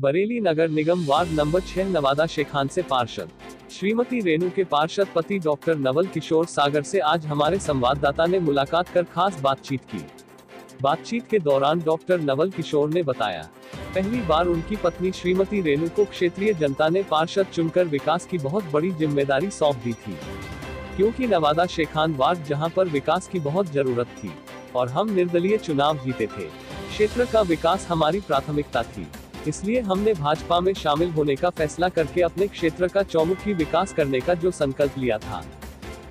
बरेली नगर निगम ward number 6 Nawada Shekhan से पार्षद श्रीमती रेणु के पार्षद पति डॉक्टर नवल किशोर सागर से आज हमारे संवाददाता ने मुलाकात कर खास बातचीत की। बातचीत के दौरान डॉक्टर नवल किशोर ने बताया, पहली बार उनकी पत्नी श्रीमती रेणु को क्षेत्रीय जनता ने पार्षद चुनकर विकास की बहुत बड़ी जिम्मेदारी सौंप दी थी, क्योंकि नवादा शेखान वार्ड जहां पर विकास की बहुत जरूरत थी और हम निर्दलीय चुनाव जीते थे। क्षेत्र का विकास हमारी प्राथमिकता थी, इसलिए हमने भाजपा में शामिल होने का फैसला करके अपने क्षेत्र का चौमुखी विकास करने का जो संकल्प लिया था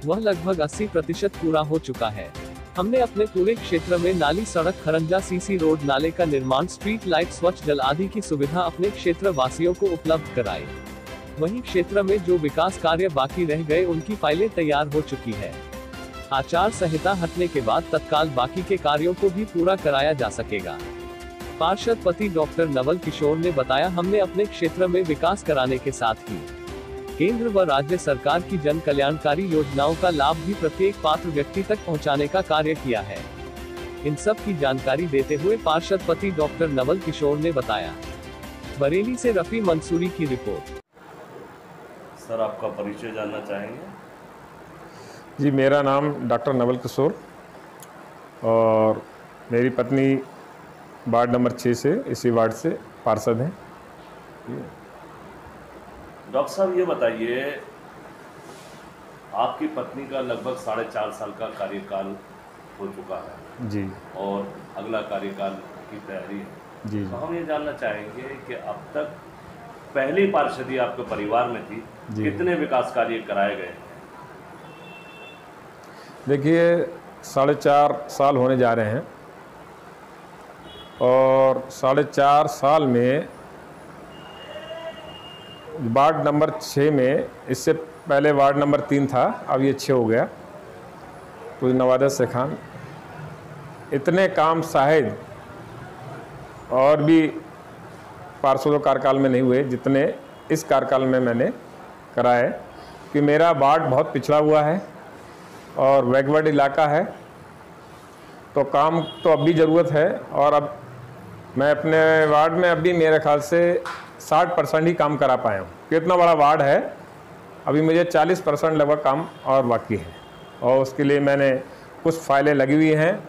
वह लगभग 80% पूरा हो चुका है। हमने अपने पूरे क्षेत्र में नाली, सड़क, खरंजा, सीसी रोड, नाले का निर्माण, स्ट्रीट लाइट, स्वच्छ जल आदि की सुविधा अपने क्षेत्र वासियों को उपलब्ध कराई। वहीं क्षेत्र में जो विकास कार्य बाकी रह गए उनकी फाइलें तैयार हो चुकी है। आचार संहिता हटने के बाद तत्काल बाकी के कार्यों को भी पूरा कराया जा सकेगा। पार्षद पति डॉक्टर नवल किशोर ने बताया, हमने अपने क्षेत्र में विकास कराने के साथ ही केंद्र व राज्य सरकार की जन कल्याणकारी योजनाओं का लाभ भी प्रत्येक पात्र व्यक्ति तक पहुंचाने का कार्य किया है। इन सब की जानकारी देते हुए पार्षद पति डॉक्टर नवल किशोर ने बताया। बरेली से रफी मंसूरी की रिपोर्ट। सर, आपका परिचय जानना चाहेंगे? जी, मेरा नाम डॉक्टर नवल किशोर और मेरी पत्नी वार्ड नंबर 6 से, इसी वार्ड से पार्षद हैं। डॉक्टर साहब, ये बताइए, आपकी पत्नी का लगभग 4.5 साल का कार्यकाल हो चुका है जी, और अगला कार्यकाल की तैयारी है जी। तो हम ये जानना चाहेंगे कि अब तक पहली पार्षदी आपके परिवार में थी, कितने विकास कार्य कराए गए? देखिए, 4.5 साल होने जा रहे हैं और 4.5 साल में वार्ड नंबर 6 में, इससे पहले वार्ड नंबर 3 था, अब ये 6 हो गया, तो नवादा शेखान इतने काम शायद और भी पार्षदों कार्यकाल में नहीं हुए जितने इस कार्यकाल में मैंने कराए। कि मेरा वार्ड बहुत पिछड़ा हुआ है और बैकवर्ड इलाका है, तो काम तो अब भी ज़रूरत है। और अब मैं अपने वार्ड में अभी मेरे ख्याल से 60% ही काम करा पाया हूँ। कितना बड़ा वार्ड है, अभी मुझे 40% लगभग काम और बाकी है, और उसके लिए मैंने कुछ फाइलें लगी हुई हैं,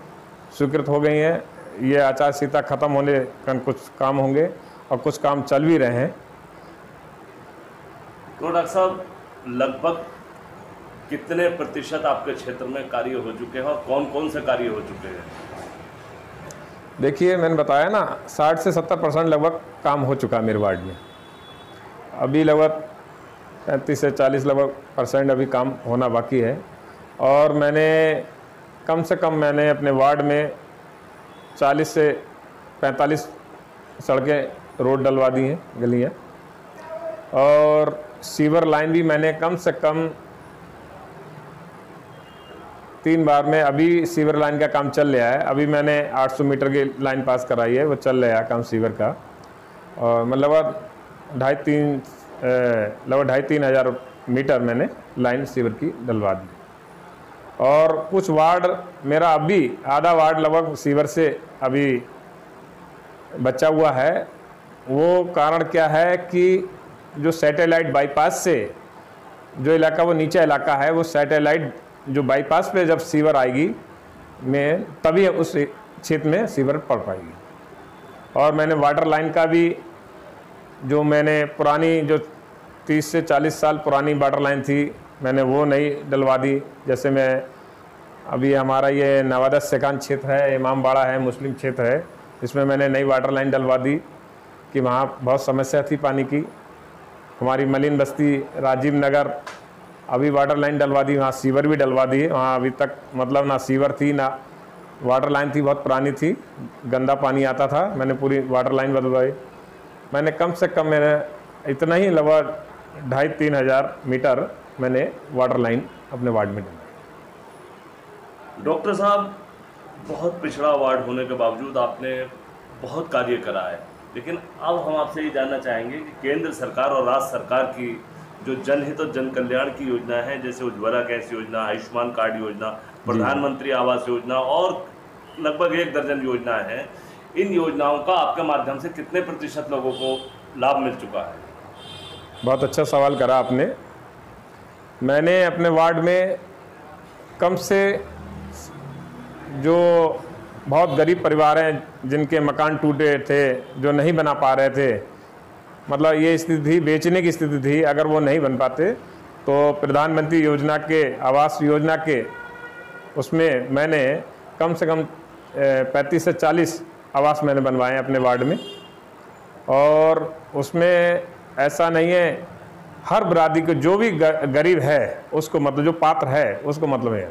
स्वीकृत हो गई हैं। ये आचार संहिता ख़त्म होने का कुछ काम होंगे और कुछ काम चल भी रहे हैं। तो डॉक्टर साहब, लगभग कितने प्रतिशत आपके क्षेत्र में कार्य हो चुके हैं और कौन कौन से कार्य हो चुके हैं? देखिए, मैंने बताया ना, 60 से 70% लगभग काम हो चुका है मेरे वार्ड में। अभी लगभग 35 से 40 लगभग % अभी काम होना बाकी है। और मैंने कम से कम मैंने अपने वार्ड में 40 से 45 सड़कें, रोड डलवा दी हैं, गलियाँ, और सीवर लाइन भी मैंने कम से कम 3 बार में, अभी सीवर लाइन का काम चल रहा है। अभी मैंने 800 मीटर की लाइन पास कराई है, वो चल रहा है काम सीवर का, और मतलब 2,500-3 हज़ार मीटर मैंने लाइन सीवर की डलवा दी। और कुछ वार्ड मेरा अभी आधा वार्ड लगभग सीवर से अभी बचा हुआ है। वो कारण क्या है कि जो सैटेलाइट बाईपास से जो इलाका, वो नीचा इलाका है, वो सैटेलाइट जो बाईपास पे जब सीवर आएगी में, तभी उस क्षेत्र में सीवर पड़ पाएगी। और मैंने वाटर लाइन का भी, जो मैंने पुरानी, जो 30 से 40 साल पुरानी वाटर लाइन थी, मैंने वो नई डलवा दी। जैसे मैं अभी, हमारा ये नवादा शेखान क्षेत्र है, इमामबाड़ा है, मुस्लिम क्षेत्र है, इसमें मैंने नई वाटर लाइन डलवा दी कि वहाँ बहुत समस्या थी पानी की। हमारी मलिन बस्ती, राजीव नगर, अभी वाटर लाइन डलवा दी, वहाँ सीवर भी डलवा दी। वहाँ अभी तक मतलब ना सीवर थी ना वाटर लाइन थी, बहुत पुरानी थी, गंदा पानी आता था। मैंने पूरी वाटर लाइन बदलवाई। मैंने कम से कम, मैंने इतना ही लगभग 2,500-3 हज़ार मीटर मैंने वाटर लाइन अपने वार्ड में डलवाई। डॉक्टर साहब, बहुत पिछड़ा वार्ड होने के बावजूद आपने बहुत कार्य करा है, लेकिन अब हम आपसे ये जानना चाहेंगे कि केंद्र सरकार और राज्य सरकार की जो जनहित और जन कल्याण की योजना है, जैसे उज्ज्वला गैस योजना, आयुष्मान कार्ड योजना, प्रधानमंत्री आवास योजना और लगभग 1 दर्जन योजना है, इन योजनाओं का आपके माध्यम से कितने प्रतिशत लोगों को लाभ मिल चुका है? बहुत अच्छा सवाल करा आपने। मैंने अपने वार्ड में कम से जो बहुत गरीब परिवार हैं जिनके मकान टूटे थे, जो नहीं बना पा रहे थे, मतलब ये स्थिति थी, बेचने की स्थिति थी, अगर वो नहीं बन पाते तो प्रधानमंत्री योजना के आवास योजना के उसमें मैंने कम से कम 35 से 40 आवास मैंने बनवाए हैं अपने वार्ड में। और उसमें ऐसा नहीं है, हर बरादरी को जो भी गरीब है उसको, मतलब जो पात्र है उसको, मतलब है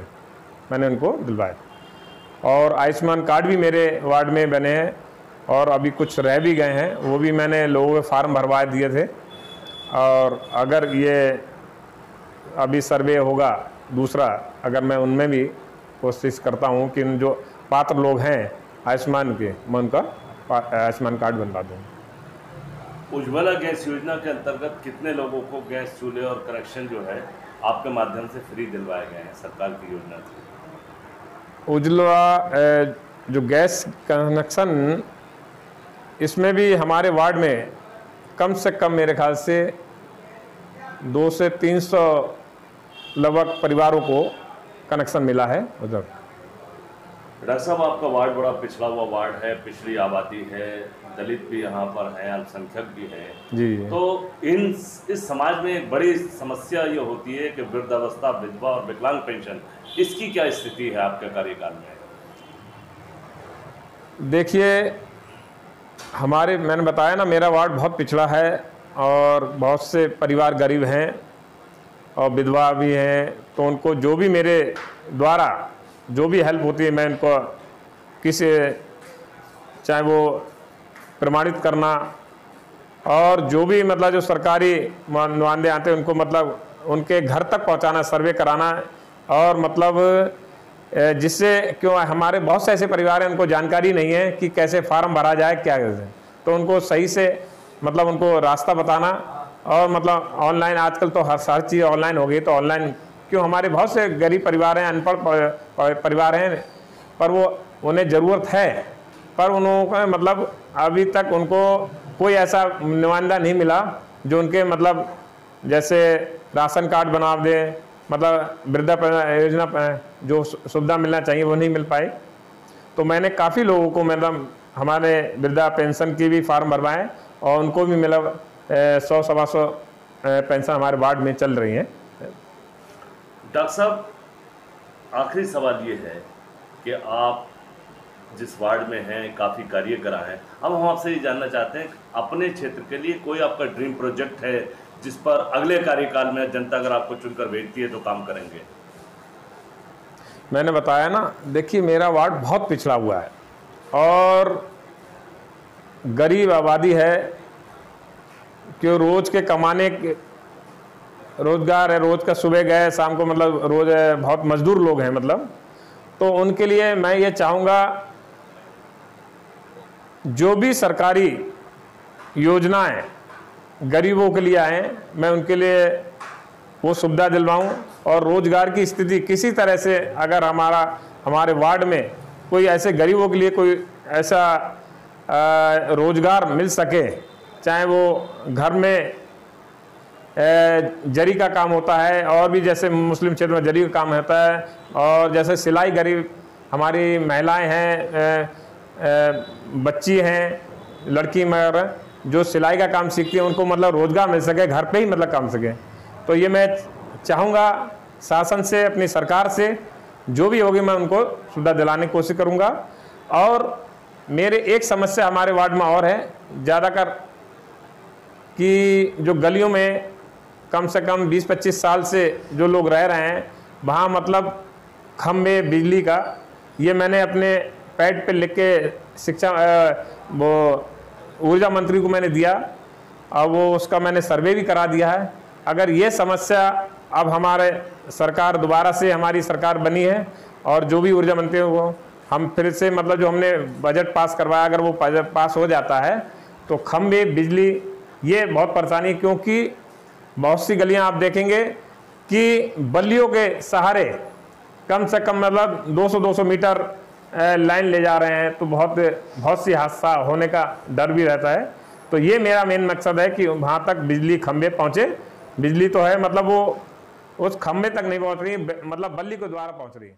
मैंने उनको दिलवाए। और आयुष्मान कार्ड भी मेरे वार्ड में बने हैं और अभी कुछ रह भी गए हैं, वो भी मैंने लोगों के फार्म भरवा दिए थे। और अगर ये अभी सर्वे होगा दूसरा, अगर मैं उनमें भी कोशिश करता हूँ कि जो पात्र लोग हैं आयुष्मान के, मैं उनका आयुष्मान कार्ड बनवा दूँ। उज्ज्वला गैस योजना के अंतर्गत कितने लोगों को गैस चूल्हे और कनेक्शन जो है आपके माध्यम से फ्री दिलवाए गए हैं सरकार की योजना से? उज्ज्वला जो गैस कनेक्शन, इसमें भी हमारे वार्ड में कम से कम मेरे ख्याल से 200 से 300 लगभग परिवारों को कनेक्शन मिला है उधर। डॉक्टर साहब, आपका वार्ड बड़ा पिछड़ा हुआ वार्ड है, पिछड़ी आबादी है, दलित भी यहाँ पर है, अल्पसंख्यक भी है जी। तो इस समाज में एक बड़ी समस्या ये होती है कि वृद्धावस्था, विधवा और विकलांग पेंशन, इसकी क्या स्थिति है आपके कार्यकाल में? देखिए, मैंने बताया ना, मेरा वार्ड बहुत पिछड़ा है और बहुत से परिवार गरीब हैं और विधवा भी हैं, तो उनको जो भी मेरे द्वारा जो भी हेल्प होती है, मैं इनको किसी, चाहे वो प्रमाणित करना और जो भी मतलब जो सरकारी नुमाइंदे आते हैं उनको मतलब उनके घर तक पहुंचाना, सर्वे कराना। और मतलब जिससे, क्यों हमारे बहुत से ऐसे परिवार हैं उनको जानकारी नहीं है कि कैसे फार्म भरा जाए, क्या कैसे, तो उनको सही से मतलब उनको रास्ता बताना। और मतलब ऑनलाइन, आजकल तो हर चीज़ ऑनलाइन हो गई, तो ऑनलाइन क्यों, हमारे बहुत से गरीब परिवार हैं, अनपढ़ परिवार हैं, पर वो उन्हें ज़रूरत है, पर उन्होंने मतलब अभी तक उनको कोई ऐसा नुमाइंदा नहीं मिला जो उनके मतलब जैसे राशन कार्ड बना दे, मतलब वृद्धा योजना जो सुविधा मिलना चाहिए वो नहीं मिल पाई। तो मैंने काफ़ी लोगों को, मतलब हमारे वृद्धा पेंशन की भी फार्म भरवाएं और उनको भी मतलब 100-125 पेंशन हमारे वार्ड में चल रही हैं। डॉक्टर साहब, आखिरी सवाल ये है कि आप जिस वार्ड में हैं, काफ़ी कार्य करा है, अब हम आपसे ये जानना चाहते हैं अपने क्षेत्र के लिए कोई आपका ड्रीम प्रोजेक्ट है जिस पर अगले कार्यकाल में जनता अगर आपको चुनकर भेजती है तो काम करेंगे? मैंने बताया ना, देखिए मेरा वार्ड बहुत पिछड़ा हुआ है और गरीब आबादी है, कि रोज़ के कमाने के रोज़गार है, रोज़ का सुबह गए शाम को, मतलब रोज़ बहुत मजदूर लोग हैं मतलब। तो उनके लिए मैं ये चाहूँगा जो भी सरकारी योजनाएं गरीबों के लिए आए, मैं उनके लिए वो सुविधा दिलवाऊं। और रोज़गार की स्थिति किसी तरह से, अगर हमारे वार्ड में कोई ऐसे गरीबों के लिए कोई ऐसा रोज़गार मिल सके, चाहे वो घर में जरी का काम होता है, और भी जैसे मुस्लिम क्षेत्र में जरी का काम होता है, और जैसे सिलाई, गरीब हमारी महिलाएं हैं, बच्ची हैं, लड़की मगर जो सिलाई का काम सीखती है, उनको मतलब रोज़गार मिल सके, घर पे ही मतलब काम सके। तो ये मैं चाहूँगा शासन से, अपनी सरकार से जो भी होगी मैं उनको सुविधा दिलाने की कोशिश करूँगा। और मेरे एक समस्या हमारे वार्ड में और है ज़्यादातर, कि जो गलियों में कम से कम 20-25 साल से जो लोग रह रहे हैं, वहाँ मतलब खंभे बिजली का, ये मैंने अपने पैड पे लिख के शिक्षा वो ऊर्जा मंत्री को मैंने दिया और वो उसका मैंने सर्वे भी करा दिया है। अगर ये समस्या, अब हमारे सरकार दोबारा से हमारी सरकार बनी है और जो भी ऊर्जा मंत्री वो हम फिर से मतलब जो हमने बजट पास करवाया, अगर वो बजट पास हो जाता है तो खंभे बिजली ये बहुत परेशानी है, क्योंकि बहुत सी गलियां आप देखेंगे कि बल्लियों के सहारे कम से कम मतलब 200-200 मीटर लाइन ले जा रहे हैं, तो बहुत सी हादसा होने का डर भी रहता है। तो ये मेरा मेन मकसद है कि वहाँ तक बिजली खंभे पहुँचे। बिजली तो है, मतलब वो उस खंभे तक नहीं पहुँच रही, मतलब बल्ली के द्वारा पहुँच रही है।